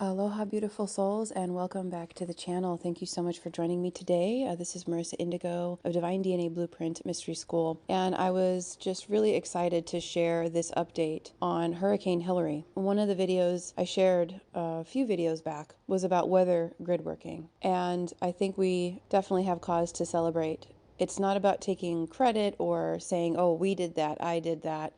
Aloha, beautiful souls, and welcome back to the channel. Thank you so much for joining me today. This is Marissa Indigo of Divine DNA Blueprint Mystery School, and I was just really excited to share this update on Hurricane Hilary. One of the videos I shared a few videos back was about weather grid working, and I think we definitely have cause to celebrate. It's not about taking credit or saying, oh, we did that, I did that.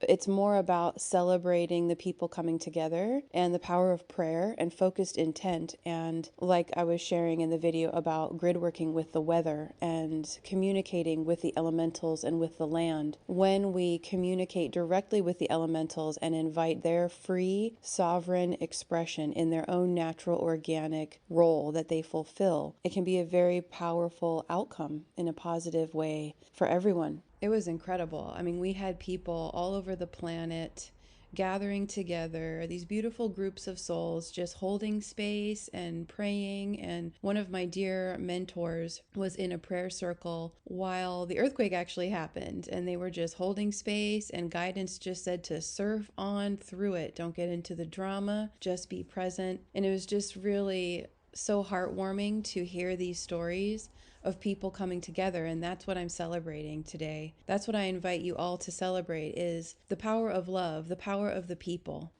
It's more about celebrating the people coming together and the power of prayer and focused intent. And like I was sharing in the video about grid working with the weather and communicating with the elementals and with the land. When we communicate directly with the elementals and invite their free, sovereign expression in their own natural, organic role that they fulfill, it can be a very powerful outcome in a positive way for everyone. It was incredible. I mean, we had people all over the planet gathering together, these beautiful groups of souls just holding space and praying. And one of my dear mentors was in a prayer circle while the earthquake actually happened, and they were just holding space, and guidance just said to surf on through it. Don't get into the drama, just be present. And it was just really so heartwarming to hear these stories of people coming together, and that's what I'm celebrating today. That's what I invite you all to celebrate, is the power of love, the power of the people.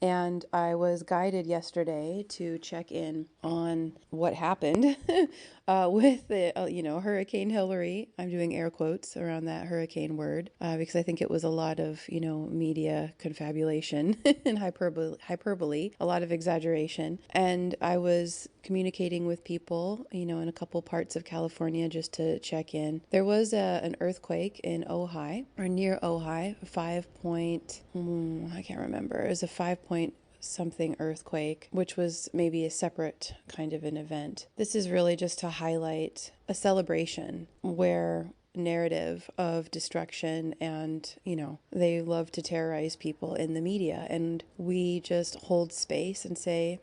And I was guided yesterday to check in on what happened with the, Hurricane Hilary. I'm doing air quotes around that hurricane word because I think it was a lot of, media confabulation and hyperbole, a lot of exaggeration. And I was communicating with people, in a couple parts of California just to check in. There was an earthquake in Ojai, or near Ojai, I can't remember. It was a 5 point something earthquake, which was maybe a separate kind of an event. This is really just to highlight a celebration where narrative of destruction and, they love to terrorize people in the media, and we just hold space and say,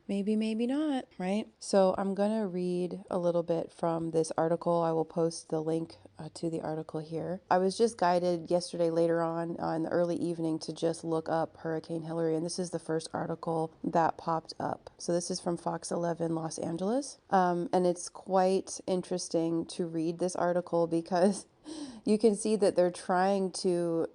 maybe, maybe not, right? So I'm going to read a little bit from this article. I will post the link to the article here. I was just guided yesterday later on in the early evening to just look up Hurricane Hilary, and this is the first article that popped up. So this is from Fox 11 Los Angeles, and it's quite interesting to read this article because you can see that they're trying to,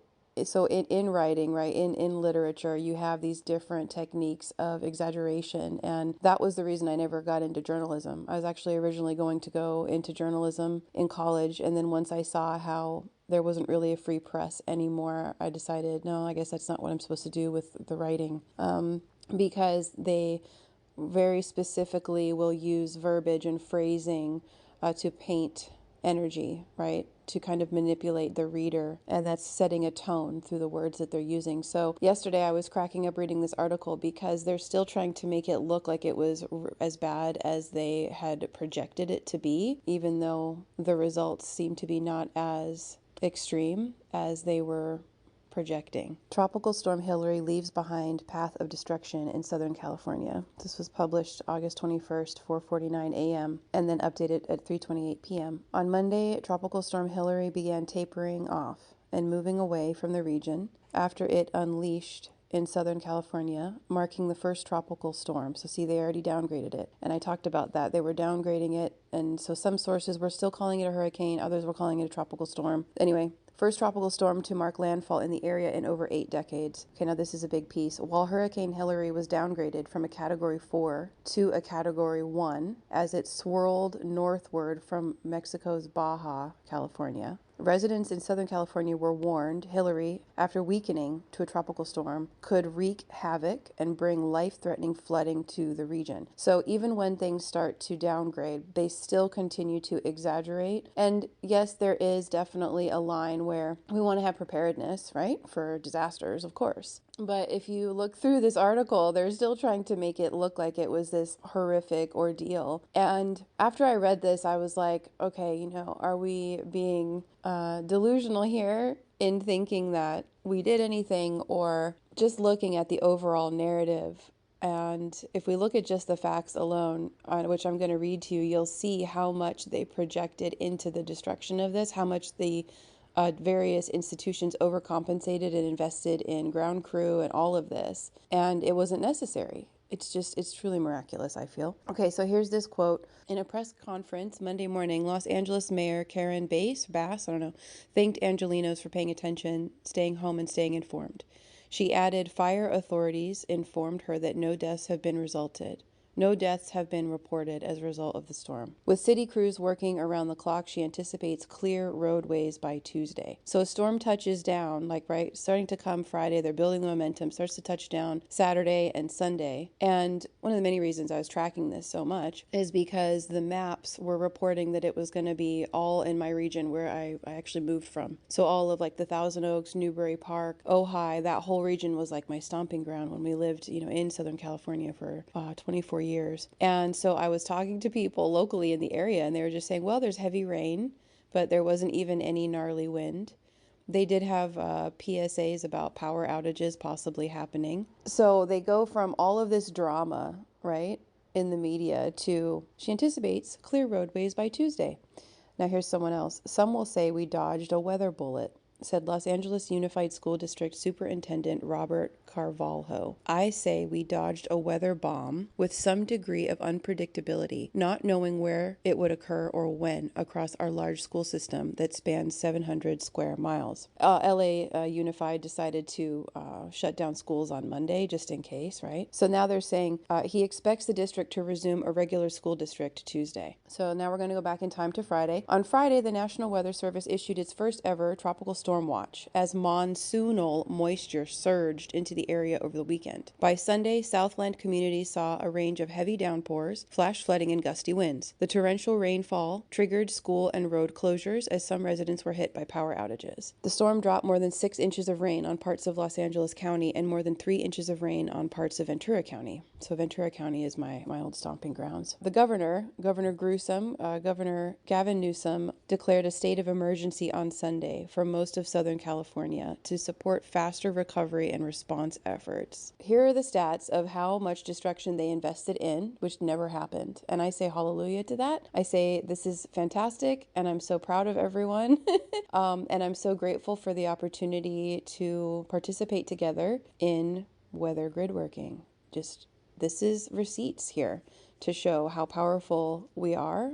so in writing, right, in literature, you have these different techniques of exaggeration, and that was the reason I never got into journalism. I was actually originally going to go into journalism in college, and then once I saw how there wasn't really a free press anymore, I decided, no, I guess that's not what I'm supposed to do with the writing, because they very specifically will use verbiage and phrasing to paint energy, right? To kind of manipulate the reader, and that's setting a tone through the words that they're using. So yesterday I was cracking up reading this article because they're still trying to make it look like it was as bad as they had projected it to be, even though the results seem to be not as extreme as they were projecting. Tropical Storm Hilary leaves behind path of destruction in Southern California. This was published August 21st, 4:49 a.m., and then updated at 3:28 p.m. On Monday, Tropical Storm Hilary began tapering off and moving away from the region after it unleashed in Southern California, marking the first tropical storm. So see, they already downgraded it. And I talked about that. They were downgrading it. And so some sources were still calling it a hurricane. Others were calling it a tropical storm. Anyway, first tropical storm to mark landfall in the area in over 8 decades. Okay, now this is a big piece. While Hurricane Hilary was downgraded from a Category 4 to a Category 1 as it swirled northward from Mexico's Baja, California, residents in Southern California were warned Hilary, after weakening to a tropical storm, could wreak havoc and bring life-threatening flooding to the region. So even when things start to downgrade, they still continue to exaggerate. And yes, there is definitely a line where we want to have preparedness, right, for disasters, of course. But if you look through this article, they're still trying to make it look like it was this horrific ordeal. And after I read this, I was like, okay, are we being delusional here in thinking that we did anything, or just looking at the overall narrative? And if we look at just the facts alone, which I'm going to read to you, you'll see how much they projected into the destruction of this, how much the various institutions overcompensated and invested in ground crew and all of this. And it wasn't necessary. It's truly miraculous, I feel. Okay, so here's this quote. In a press conference Monday morning, Los Angeles Mayor Karen Bass, I don't know, thanked Angelinos for paying attention, staying home, and staying informed. She added fire authorities informed her that no deaths have been resulted. No deaths have been reported as a result of the storm. With city crews working around the clock, she anticipates clear roadways by Tuesday. So a storm touches down, like right, starting to come Friday. They're building the momentum, starts to touch down Saturday and Sunday. And one of the many reasons I was tracking this so much is because the maps were reporting that it was going to be all in my region where I actually moved from. So all of like the Thousand Oaks, Newbury Park, Ojai, that whole region was like my stomping ground when we lived, in Southern California for 24 years. And so I was talking to people locally in the area, and they were just saying, well, there's heavy rain, but there wasn't even any gnarly wind. They did have PSAs about power outages possibly happening. So they go from all of this drama, right, in the media to she anticipates clear roadways by Tuesday. Now here's someone else. Some will say we dodged a weather bullet, said Los Angeles Unified School District Superintendent Robert Carvalho. I say we dodged a weather bomb with some degree of unpredictability, not knowing where it would occur or when across our large school system that spans 700 square miles. LA Unified decided to shut down schools on Monday just in case, right? So now they're saying he expects the district to resume a regular school district Tuesday. So now we're going to go back in time to Friday. On Friday, the National Weather Service issued its first ever tropical storm watch as monsoonal moisture surged into the area over the weekend. By Sunday, Southland communities saw a range of heavy downpours, flash flooding, and gusty winds. The torrential rainfall triggered school and road closures as some residents were hit by power outages. The storm dropped more than 6 inches of rain on parts of Los Angeles County and more than 3 inches of rain on parts of Ventura County. So Ventura County is my old stomping grounds. The Governor Gavin Newsom, declared a state of emergency on Sunday for most of Southern California to support faster recovery and response efforts. Here are the stats of how much destruction they invested in, which never happened. And I say hallelujah to that. I say this is fantastic, and I'm so proud of everyone. And I'm so grateful for the opportunity to participate together in weather gridworking. This is receipts here to show how powerful we are,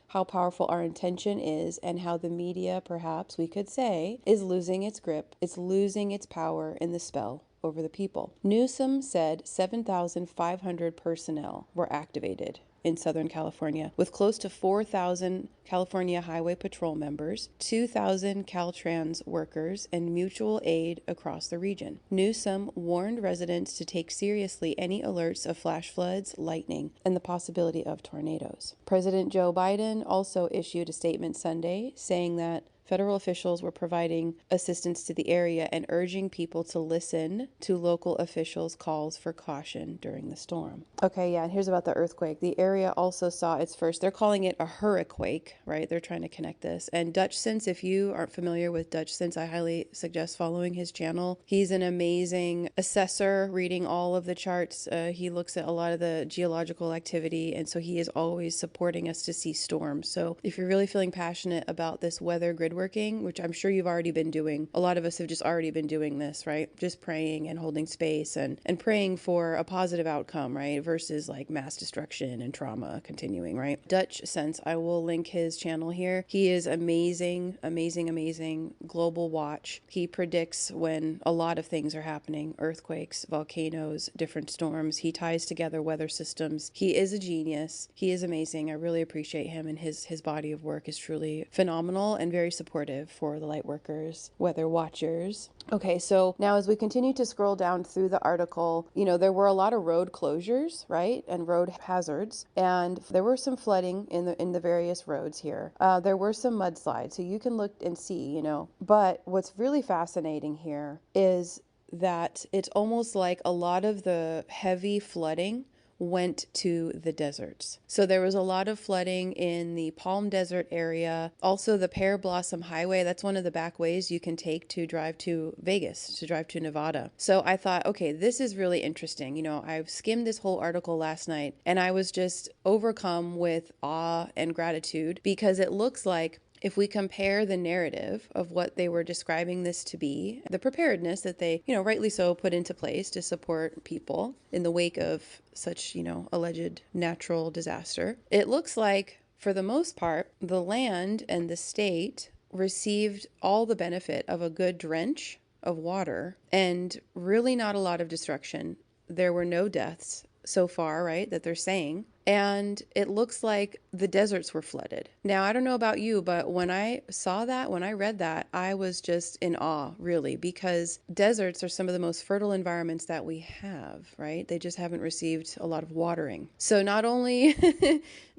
how powerful our intention is, and how the media, perhaps we could say, is losing its grip. It's losing its power in the spell over the people. Newsom said 7,500 personnel were activated in Southern California, with close to 4,000 California Highway Patrol members, 2,000 Caltrans workers, and mutual aid across the region. Newsom warned residents to take seriously any alerts of flash floods, lightning, and the possibility of tornadoes. President Joe Biden also issued a statement Sunday saying that federal officials were providing assistance to the area and urging people to listen to local officials' calls for caution during the storm. Okay, yeah, and here's about the earthquake. The area also saw its first, they're calling it a hurricane, right? They're trying to connect this. And Dutch Sense, if you aren't familiar with Dutch Sense, I highly suggest following his channel. He's an amazing assessor, reading all of the charts. He looks at a lot of the geological activity, and so he is always supporting us to see storms. So if you're really feeling passionate about this weather gridworking, which I'm sure you've already been doing, a lot of us have just already been doing this, right? Just praying and holding space and praying for a positive outcome, right? Versus like mass destruction and trauma continuing, right? Dutch Sense, I will link his channel here. He is amazing, amazing, amazing. Global watch. He predicts when a lot of things are happening, earthquakes, volcanoes, different storms. He ties together weather systems. He is a genius. He is amazing. I really appreciate him, and his body of work is truly phenomenal and very supportive for the light workers, weather watchers. Okay, so now as we continue to scroll down through the article, there were a lot of road closures, right? And road hazards. And there were some flooding in the various roads here. There were some mudslides, so you can look and see, But what's really fascinating here is that it's almost like a lot of the heavy flooding went to the deserts. So there was a lot of flooding in the Palm Desert area. Also the Pear Blossom Highway, that's one of the back ways you can take to drive to Vegas, to drive to Nevada. So I thought, okay, this is really interesting. I've skimmed this whole article last night, and I was just overcome with awe and gratitude because it looks like if we compare the narrative of what they were describing this to be, the preparedness that they, rightly so put into place to support people in the wake of such, alleged natural disaster, it looks like for the most part, the land and the state received all the benefit of a good drench of water and really not a lot of destruction. There were no deaths so far, right, that they're saying. And it looks like the deserts were flooded. Now, I don't know about you, but when I saw that, when I read that, I was just in awe, really, because deserts are some of the most fertile environments that we have, right? They just haven't received a lot of watering. So not only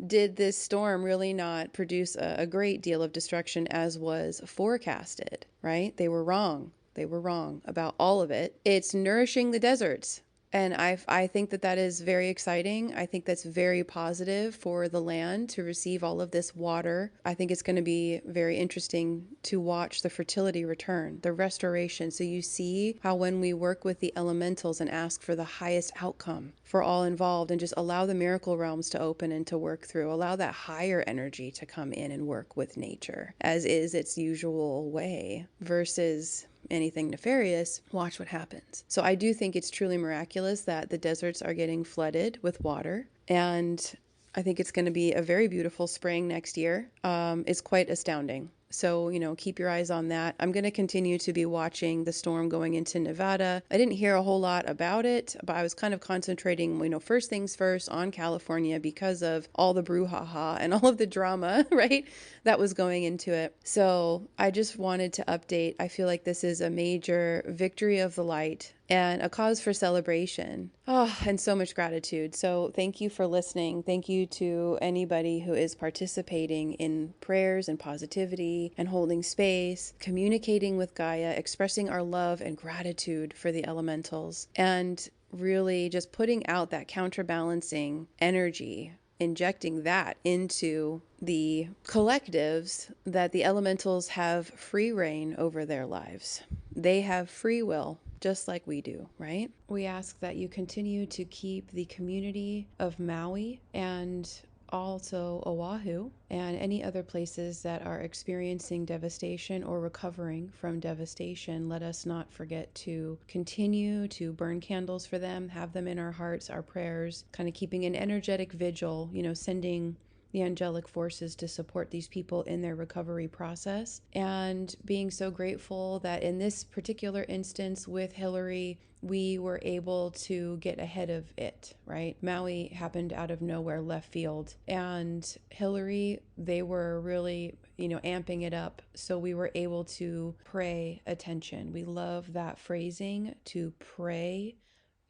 did this storm really not produce a great deal of destruction as was forecasted, right? They were wrong. They were wrong about all of it. It's nourishing the deserts. And I think that is very exciting. I think that's very positive for the land to receive all of this water. I think it's going to be very interesting to watch the fertility return, the restoration. So you see how when we work with the elementals and ask for the highest outcome for all involved and just allow the miracle realms to open and to work through, allow that higher energy to come in and work with nature as is its usual way versus anything nefarious, watch what happens. So I do think it's truly miraculous that the deserts are getting flooded with water. And I think it's going to be a very beautiful spring next year. It's quite astounding. So, keep your eyes on that. I'm going to continue to be watching the storm going into Nevada. I didn't hear a whole lot about it, but I was kind of concentrating, first things first on California because of all the brouhaha and all of the drama, right, that was going into it. So I just wanted to update. I feel like this is a major victory of the light and a cause for celebration. Oh, and so much gratitude. So thank you for listening. Thank you to anybody who is participating in prayers and positivity and holding space, communicating with Gaia, expressing our love and gratitude for the elementals, and really just putting out that counterbalancing energy, injecting that into the collectives that the elementals have free reign over their lives. They have free will, just like we do, right? We ask that you continue to keep the community of Maui and also Oahu and any other places that are experiencing devastation or recovering from devastation. Let us not forget to continue to burn candles for them, have them in our hearts, our prayers, kind of keeping an energetic vigil, sending the angelic forces to support these people in their recovery process, and being so grateful that in this particular instance with Hillary, we were able to get ahead of it, right? Maui happened out of nowhere, left field, and Hillary, they were really, amping it up. So we were able to pray attention. We love that phrasing, to pray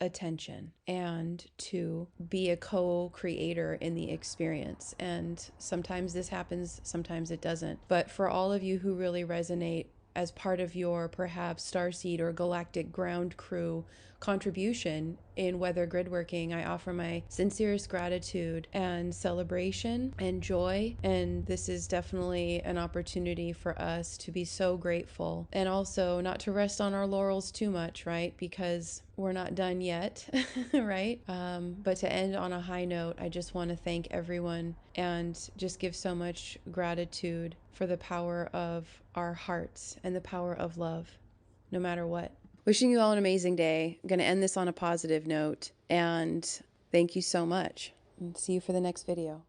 attention and to be a co-creator in the experience. And sometimes this happens, sometimes it doesn't. But for all of you who really resonate as part of your perhaps Starseed or galactic ground crew contribution in Weather Gridworking, I offer my sincerest gratitude and celebration and joy. And this is definitely an opportunity for us to be so grateful and also not to rest on our laurels too much, right? Because we're not done yet, right? But to end on a high note, I just want to thank everyone and just give so much gratitude for the power of our hearts and the power of love, no matter what. Wishing you all an amazing day. I'm going to end this on a positive note, and thank you so much. And see you for the next video.